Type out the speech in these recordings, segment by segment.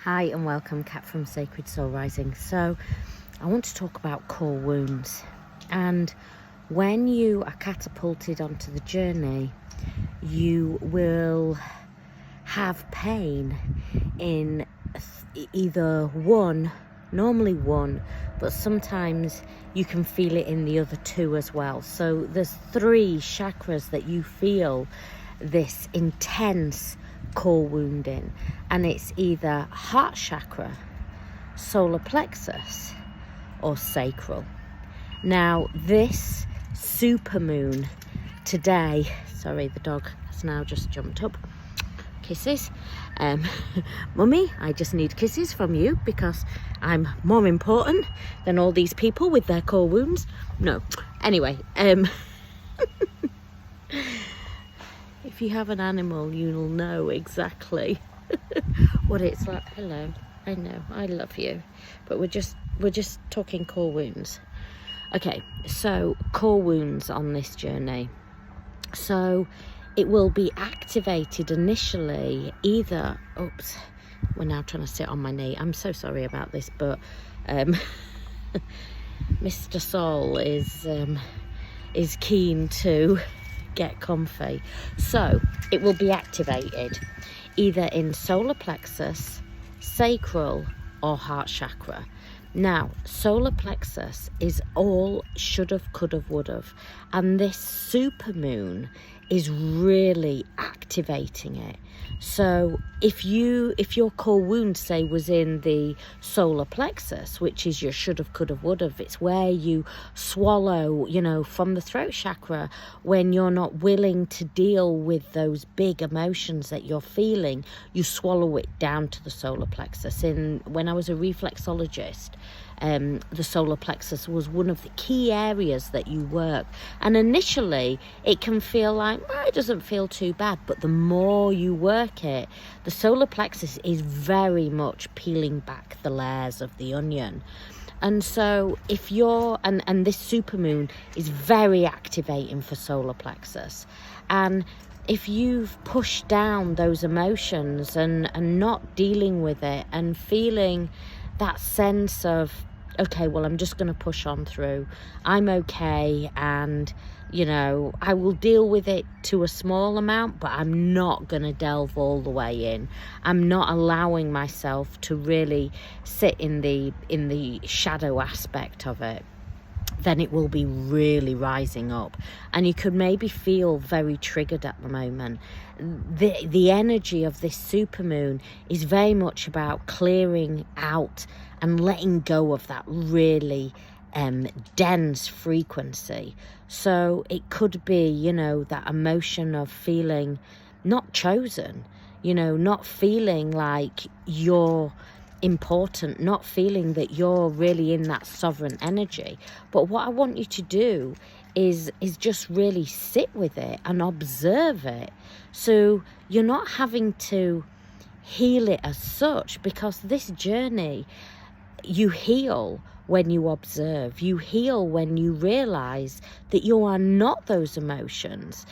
Hi and welcome, Kat from Sacred Soul Rising. So I want to talk about core wounds, and when you are catapulted onto the journey, you will have pain in either normally one, but sometimes you can feel it in the other two as well. So there's 3 chakras that you feel this intense core wound in, and it's either heart chakra, solar plexus, or sacral. Now this supermoon today, sorry, the dog has now just jumped up. Kisses. Mummy, I just need kisses from you because I'm more important than all these people with their core wounds. No, anyway, if you have an animal, you'll know exactly what it's like. Hello, I know, I love you, but we're just talking core wounds. Okay, so core wounds on this journey. So it will be activated initially either, oops, we're now trying to sit on my knee. I'm so sorry about this, but Mr. Soul is keen to get comfy. So it will be activated either in solar plexus, sacral, or heart chakra. Now, solar plexus is all should've, could've, would've, and this supermoon is really activating it. So if your core wound, say, was in the solar plexus, which is your should've, could've, would've, it's where you swallow, from the throat chakra when you're not willing to deal with those big emotions that you're feeling, you swallow it down to the solar plexus. When I was a reflexologist, the solar plexus was one of the key areas that you work, and initially it can feel like, well, it doesn't feel too bad, but the more you work it, the solar plexus is very much peeling back the layers of the onion. And so if you're, and this supermoon is very activating for solar plexus, and if you've pushed down those emotions and not dealing with it and feeling that sense of, okay, well, I'm just going to push on through, I'm okay, and I will deal with it to a small amount, but I'm not going to delve all the way in. I'm not allowing myself to really sit in the shadow aspect of it. Then it will be really rising up, and you could maybe feel very triggered at the moment. The energy of this supermoon is very much about clearing out and letting go of that really dense frequency. So it could be, that emotion of feeling not chosen, not feeling like you're important, not feeling that you're really in that sovereign energy. But what I want you to do is just really sit with it and observe it, so you're not having to heal it as such, because this journey, you heal when you observe, you heal when you realize that you are not those emotions.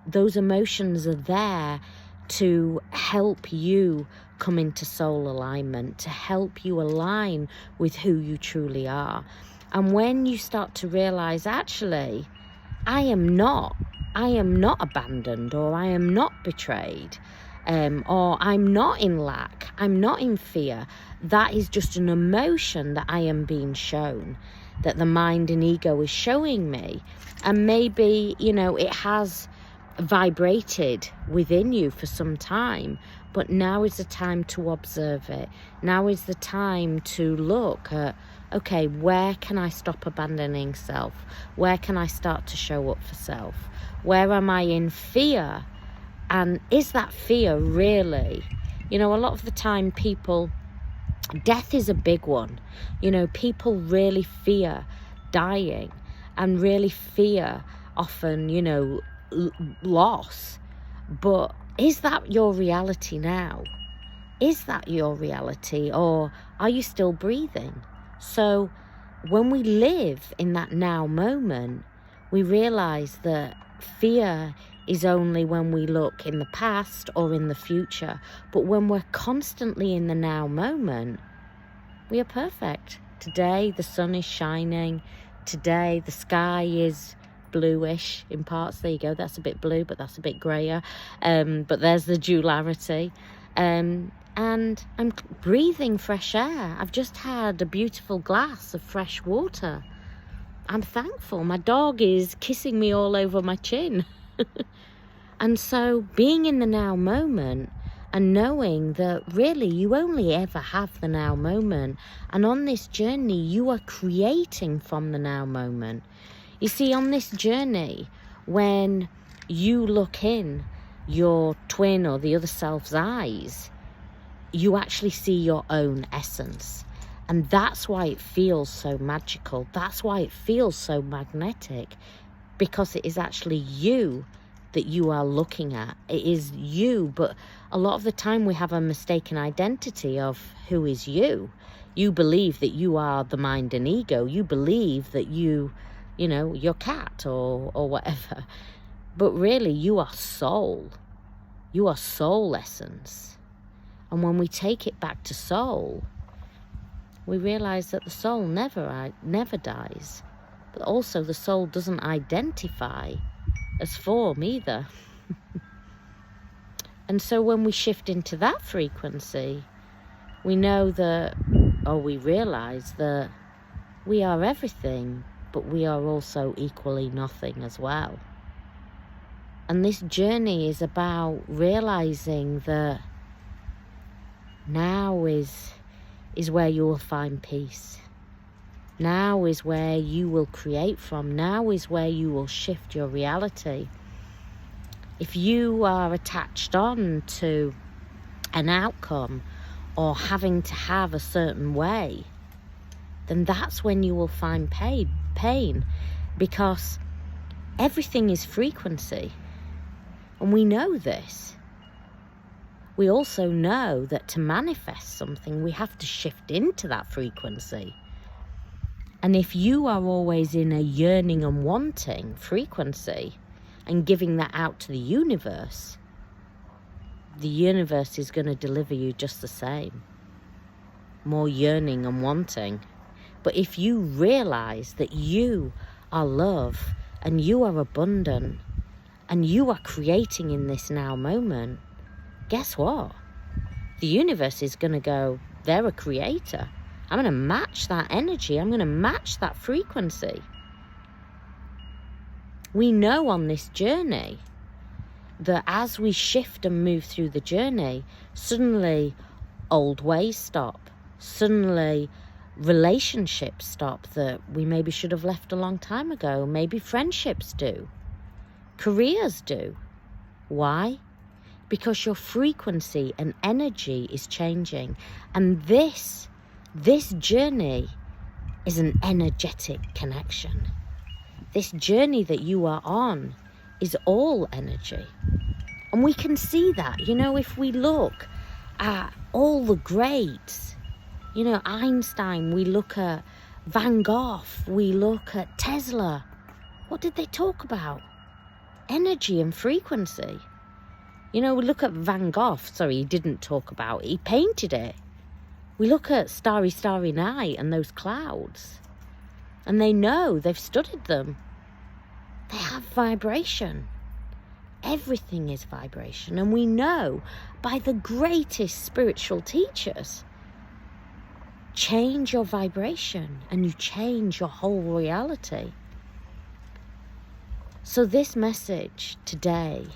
Those emotions are there to help you come into soul alignment, to help you align with who you truly are. And when you start to realize, actually, I am not abandoned, or I am not betrayed, or I'm not in lack, I'm not in fear. That is just an emotion that I am being shown, that the mind and ego is showing me. And maybe, it has vibrated within you for some time, but now is the time to observe it. Now is the time to look at, okay, where can I stop abandoning self? Where can I start to show up for self? Where am I in fear? And is that fear really, a lot of the time death is a big one. People really fear dying, and really fear often, loss. But is that your reality now? Is that your reality, or are you still breathing? So when we live in that now moment, we realize that fear is only when we look in the past or in the future. But when we're constantly in the now moment, we are perfect. Today, the sun is shining. Today, the sky is bluish in parts. There you go. That's a bit blue, but that's a bit grayer. But there's the duality. And I'm breathing fresh air. I've just had a beautiful glass of fresh water. I'm thankful. My dog is kissing me all over my chin. And so being in the now moment and knowing that really you only ever have the now moment. And on this journey, you are creating from the now moment. You see, on this journey, when you look in your twin or the other self's eyes, you actually see your own essence. And that's why it feels so magical. That's why it feels so magnetic, because it is actually you that you are looking at. It is you, but a lot of the time we have a mistaken identity of who is you. You believe that you are the mind and ego. You believe that you know, your cat or whatever. But really, you are soul. You are soul essence. And when we take it back to soul, we realize that the soul never dies. But also the soul doesn't identify as form either. And so when we shift into that frequency, we know that, or we realize that we are everything, but we are also equally nothing as well. And this journey is about realizing that now is where you will find peace. Now is where you will create from. Now is where you will shift your reality. If you are attached on to an outcome or having to have a certain way, then that's when you will find pain, because everything is frequency. And we know this. We also know that to manifest something, we have to shift into that frequency. And if you are always in a yearning and wanting frequency and giving that out to the universe is going to deliver you just the same. More yearning and wanting. But if you realize that you are love and you are abundant and you are creating in this now moment, guess what? The universe is going to go, they're a creator. I'm going to match that energy. I'm going to match that frequency. We know on this journey that as we shift and move through the journey, suddenly old ways stop. Suddenly relationships stop that we maybe should have left a long time ago. Maybe friendships do. Careers do. Why? Because your frequency and energy is changing. And this journey is an energetic connection. This journey that you are on is all energy. And we can see that, you know, if we look at all the greats, you know, Einstein, we look at Van Gogh, we look at Tesla. What did they talk about? Energy and frequency. You know, we look at Van Gogh, he didn't talk about it, he painted it. We look at Starry, Starry Night and those clouds, and they know, they've studied them. They have vibration. Everything is vibration. And we know by the greatest spiritual teachers, change your vibration and you change your whole reality. So this message today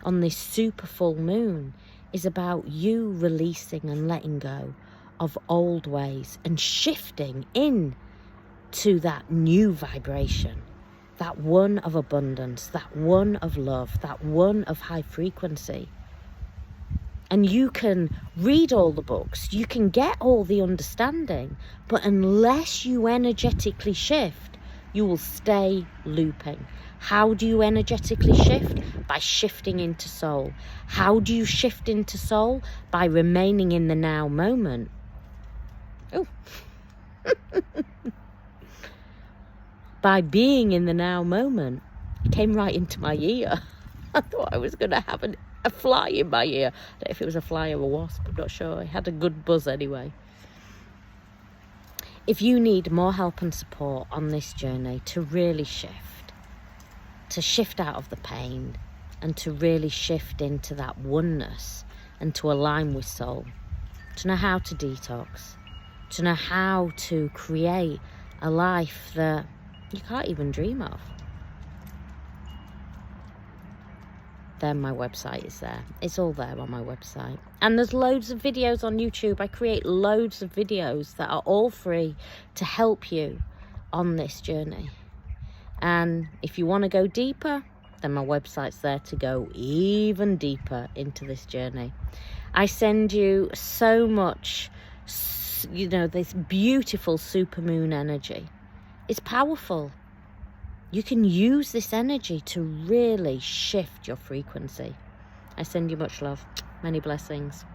on this super full moon is about you releasing and letting go of old ways and shifting in to that new vibration, that one of abundance, that one of love, that one of high frequency. And you can read all the books, you can get all the understanding, but unless you energetically shift, you will stay looping. How do you energetically shift? By shifting into soul. How do you shift into soul? By remaining in the now moment. Oh. By being in the now moment. It came right into my ear. I thought I was going to have a fly in my ear. I don't know if it was a fly or a wasp, I'm not sure. It had a good buzz anyway. If you need more help and support on this journey to really shift out of the pain, and to really shift into that oneness and to align with soul, to know how to detox, to know how to create a life that you can't even dream of, then my website is there. It's all there on my website. And there's loads of videos on YouTube. I create loads of videos that are all free to help you on this journey. And if you want to go deeper, then my website's there to go even deeper into this journey. I send you so much, this beautiful supermoon energy. It's powerful. You can use this energy to really shift your frequency. I send you much love. Many blessings.